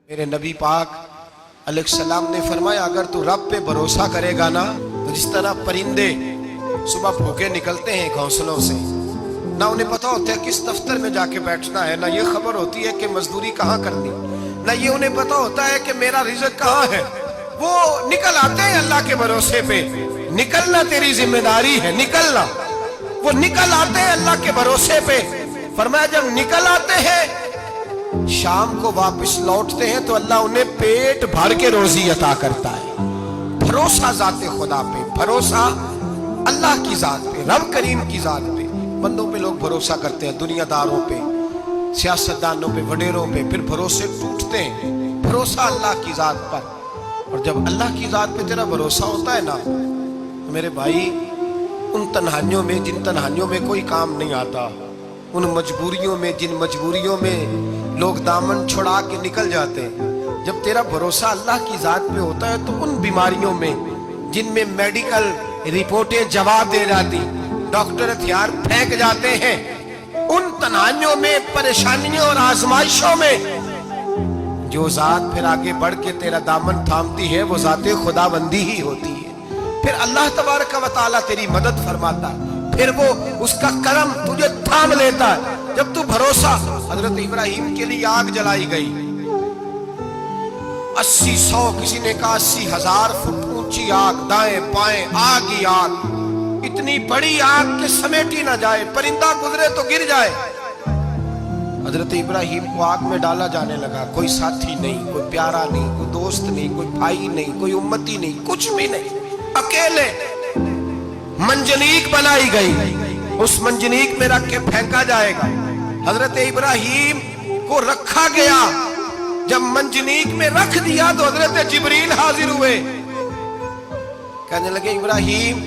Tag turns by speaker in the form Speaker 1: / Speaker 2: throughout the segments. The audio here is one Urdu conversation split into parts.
Speaker 1: میرے نبی پاک علیہ السلام نے فرمایا اگر تو رب پہ بھروسہ کرے گا نا تو جس طرح پرندے صبح بھوکے نکلتے ہیں گھونسلوں سے، نہ انہیں پتا ہوتا ہے کس دفتر میں جا کے بیٹھنا ہے، نہ یہ خبر ہوتی ہے کہ مزدوری کہاں کرنی، نہ یہ انہیں پتا ہوتا ہے کہ میرا رزق کہاں ہے، وہ نکل آتے ہیں اللہ کے بھروسے پہ۔ نکلنا تیری ذمہ داری ہے، نکلنا۔ وہ نکل آتے ہیں اللہ کے بھروسے پہ۔ فرمایا جب نکل آتے ہیں شام کو واپس لوٹتے ہیں تو اللہ انہیں پیٹ بھر کے روزی عطا کرتا ہے۔ بھروسہ ذات خدا پہ، بھروسہ اللہ کی ذات پہ، رب کریم کی ذات پہ۔ بندوں پہ لوگ بھروسہ کرتے ہیں، دنیا داروں پہ، سیاستدانوں پہ، وڈیروں پہ، پھر بھروسے ٹوٹتے ہیں۔ بھروسہ اللہ کی ذات پر، اور جب اللہ کی ذات پہ تیرا بھروسہ ہوتا ہے نا تو میرے بھائی ان تنہائیوں میں جن تنہائیوں میں کوئی کام نہیں آتا، ان مجبوریوں میں جن مجبوریوں میں لوگ دامن چھڑا کے نکل جاتے ہیں، جب تیرا بھروسہ اللہ کی ذات پہ ہوتا ہے تو ان بیماریوں میں جن میں میڈیکل رپورٹیں جواب دے جاتی، ڈاکٹر ہتھیار پھینک جاتے ہیں، ان تنہائیوں میں، پریشانیوں اور آزمائشوں میں جو ذات پھر آگے بڑھ کے تیرا دامن تھامتی ہے وہ ذات خدا بندی ہی ہوتی ہے۔ پھر اللہ تبارک و تعالیٰ تیری مدد فرماتا ہے، پھر وہ اس کا کرم تجھے تھام لیتا ہے۔ جب تو بھروسہ، حضرت ابراہیم کے لیے آگ جلائی گئی، 80-100 کسی نے کہا 80,000 فٹ اونچی آگ، دائیں بائیں آگ ہی آگ، اتنی بڑی آگ کہ سمیٹی نہ جائے، پرندہ گزرے تو گر جائے۔ حضرت ابراہیم کو آگ میں ڈالا جانے لگا، کوئی ساتھی نہیں، کوئی پیارا نہیں، کوئی دوست نہیں، کوئی بھائی نہیں، کوئی امتی نہیں، کچھ بھی نہیں، اکیلے۔ منجنیق بنائی گئی، اس منجنیق میں رکھ کے پھینکا جائے گا۔ حضرت ابراہیم کو رکھا گیا، جب منجنیق میں رکھ دیا تو حضرت جبریل حاضر ہوئے، کہنے لگے ابراہیم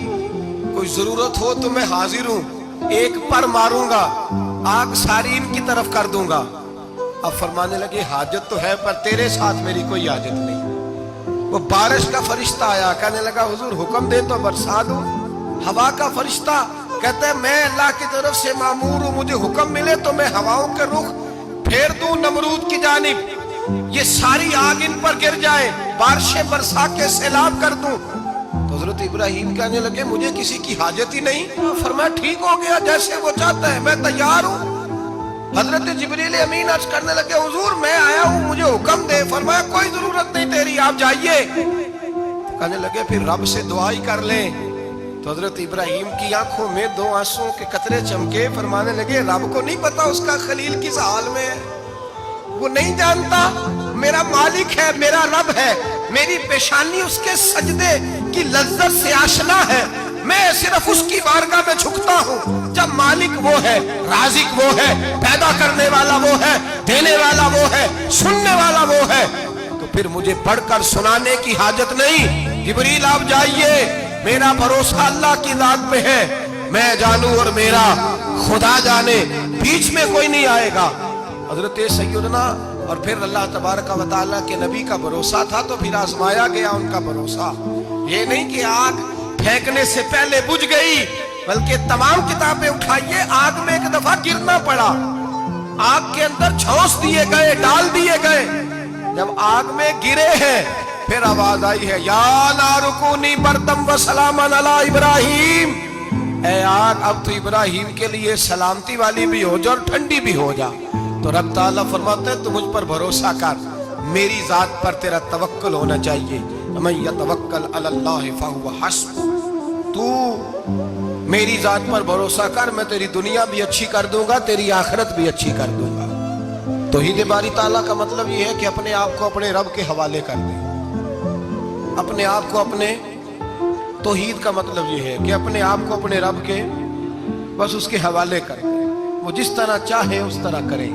Speaker 1: کوئی ضرورت ہو تو میں حاضر ہوں، ایک پر ماروں گا، آگ ساری ان کی طرف کر دوں گا۔ اب فرمانے لگے حاجت تو ہے پر تیرے ساتھ میری کوئی حاجت نہیں۔ وہ بارش کا فرشتہ آیا، کہنے لگا حضور حکم دے تو برسا دوں۔ ہوا کا فرشتہ کہتا ہے میں اللہ کی طرف سے مامور ہوں، مجھے حکم ملے تو میں ہواؤں کے رخ پھیر دوں نمرود کی جانب، یہ ساری آگ ان پر گر جائے، بارشیں برسا کے سیلاب کر دوں۔ تو حضرت ابراہیم کہنے لگے مجھے کسی کی حاجت ہی نہیں۔ فرمایا ٹھیک ہو گیا، جیسے وہ چاہتا ہے میں تیار ہوں۔ حضرت جبریل امین عرض کرنے لگے حضور میں آیا ہوں، مجھے حکم دے۔ فرمایا کوئی ضرورت نہیں تیری، آپ جائیے۔ کہنے لگے پھر رب سے دعا ہی کر لیں۔ تو حضرت ابراہیم کی آنکھوں میں 2 آنسوں کے قطرے چمکے، فرمانے لگے رب کو نہیں پتا اس کا خلیل کس حال میں ہے، وہ نہیں جانتا، میرا مالک ہے، میرا رب ہے، میری پیشانی اس کے سجدے کی لذت سے آشنا ہے، میں صرف اس کی بارگاہ میں جھکتا ہوں۔ جب مالک وہ ہے، رازق وہ ہے، پیدا کرنے والا وہ ہے، دینے والا وہ ہے، سننے والا وہ ہے، تو پھر مجھے پڑھ کر سنانے کی حاجت نہیں۔ جبریل آپ جائیے، میرا بھروسہ اللہ کی ذات پہ ہے، میں جانوں اور میرا خدا جانے، بیچ میں کوئی نہیں آئے گا۔ حضرت سیدنا اور پھر اللہ تبارک و تعالیٰ کے نبی کا بھروسہ تھا تو پھر آزمایا گیا ان کا بھروسہ۔ یہ نہیں کہ آگ پھینکنے سے پہلے بجھ گئی، بلکہ تمام کتابیں اٹھائیے، آگ میں ایک دفعہ گرنا پڑا، آگ کے اندر جھونس دیے گئے، ڈال دیے گئے۔ جب آگ میں گرے ہیں پھر آواز آئی ہے یا نار کونی بردم و سلاما علی ابراہیم، اے آگ اب تو ابراہیم کے لیے سلامتی والی بھی ہو جا اور ٹھنڈی بھی ہو جا۔ تو رب تعالیٰ فرماتے ہیں تو مجھ پر بھروسہ کر، میری ذات پر تیرا توکل ہونا چاہیے۔ من یتوکل علی اللہ فہو حسبہ، تو میری ذات پر بھروسہ کر، میں تیری دنیا بھی اچھی کر دوں گا، تیری آخرت بھی اچھی کر دوں گا۔ توحید باری تعالیٰ کا مطلب یہ ہے کہ اپنے آپ کو اپنے رب کے حوالے کر دیں، اپنے آپ کو اپنے، توحید کا مطلب یہ ہے کہ اپنے آپ کو اپنے رب کے بس اس کے حوالے کر دیں، وہ جس طرح چاہے اس طرح کریں،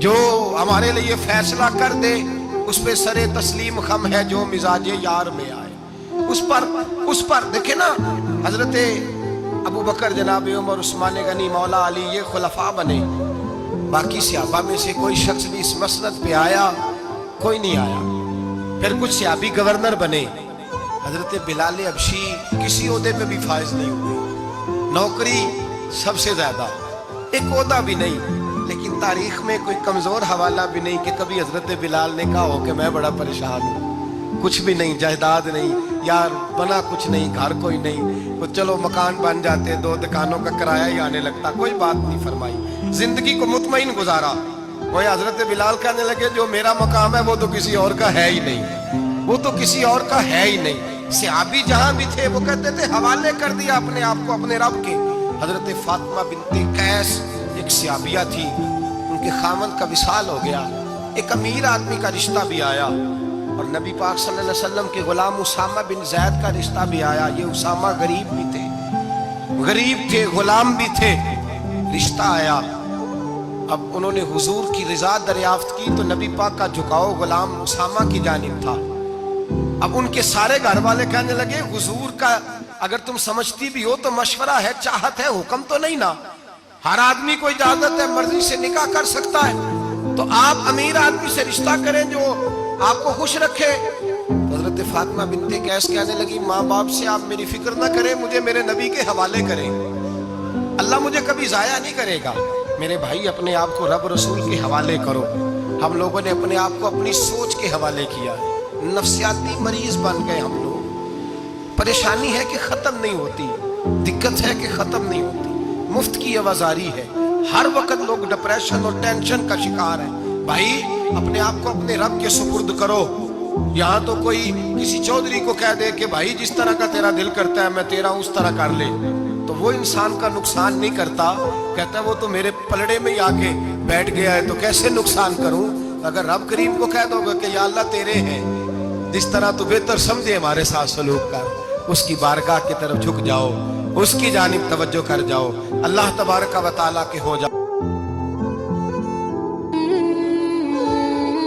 Speaker 1: جو ہمارے لیے فیصلہ کر دے اس پہ سر تسلیم خم ہے، جو مزاج یار میں آئے اس پر دیکھیں نا، حضرت ابو بکر جناب عمر عثمان غنی مولا علی یہ خلفاء بنے، باقی صحابہ میں سے کوئی شخص بھی اس مسند پہ آیا کوئی نہیں آیا۔ پھر کچھ صحابی گورنر بنے، حضرت بلال حبشی کسی عہدے پہ بھی فائز نہیں ہوئے، نوکری سب سے زیادہ، ایک عہدہ بھی نہیں، لیکن لیکن تاریخ میں کوئی کمزور حوالہ بھی نہیں کہ کبھی حضرت بلال نے کہا ہو کہ میں بڑا پریشان ہوں، کچھ بھی نہیں، جائیداد نہیں، یار بنا کچھ نہیں، گھر کوئی نہیں، تو چلو مکان بن جاتے، 2 دکانوں کا کرایہ ہی آنے لگتا، کوئی بات نہیں فرمائی، زندگی کو مطمئن گزارا۔ وہ حضرت بلال کہنے لگے جو میرا مقام ہے وہ تو کسی اور کا ہے ہی نہیں، وہ تو کسی اور کا ہے ہی نہیں۔ صحابی جہاں بھی تھے وہ کہتے تھے حوالے کر دیا اپنے آپ کو اپنے رب کے۔ حضرت فاطمہ بنت قیس ایک صحابیہ تھی، ان کے خامد کا وصال ہو گیا، ایک امیر آدمی کا رشتہ بھی آیا، اور نبی پاک صلی اللہ علیہ وسلم کے غلام اسامہ بن زید کا رشتہ بھی آیا۔ یہ اسامہ غریب بھی تھے، غریب تھے، غلام بھی تھے، رشتہ آیا۔ اب انہوں نے حضور کی رضا دریافت کی تو نبی پاک کا جھکاؤ غلام اسامہ کی جانب تھا۔ اب ان کے سارے گھر والے کہنے لگے حضور کا اگر تم سمجھتی بھی ہو تو مشورہ ہے، چاہت ہے، حکم تو نہیں نا، ہر آدمی کو اجازت ہے، مرضی سے نکاح کر سکتا ہے، تو آپ امیر آدمی سے رشتہ کریں جو آپ کو خوش رکھے۔ حضرت فاطمہ بنت قیس کہنے لگی ماں باپ سے آپ میری فکر نہ کریں، مجھے میرے نبی کے حوالے کریں، اللہ مجھے کبھی ضائع نہیں کرے گا۔ میرے بھائی اپنے آپ کو رب رسول کے حوالے کرو۔ ہم لوگوں نے اپنے آپ کو اپنی سوچ کے حوالے کیا، نفسیاتی مریض بن گئے ہم لوگ۔ پریشانی ہے کہ ختم نہیں ہوتی، دقت ہے کہ ختم نہیں ہوتی، مفت کی آوازاری ہے، ہر وقت لوگ ڈپریشن اور ٹینشن کا شکار ہیں۔ بھائی اپنے آپ کو اپنے رب کے سپرد کرو۔ یہاں تو کوئی کسی چودھری کو کہہ دے کہ بھائی جس طرح کا تیرا دل کرتا ہے میں تیرا اس طرح کر لے، تو وہ انسان کا نقصان نہیں کرتا، کہتا ہے وہ تو میرے پلڑے میں ہی آ کے بیٹھ گیا ہے تو کیسے نقصان کروں۔ اگر رب کریم کو کہہ دو گے کہ یا اللہ تیرے ہیں، جس طرح تو بہتر سمجھے ہمارے ساتھ سلوک کر، اس کی بارگاہ کی طرف جھک جاؤ، اس کی جانب توجہ کر جاؤ، اللہ تبارک و تعالیٰ کے ہو جاؤ۔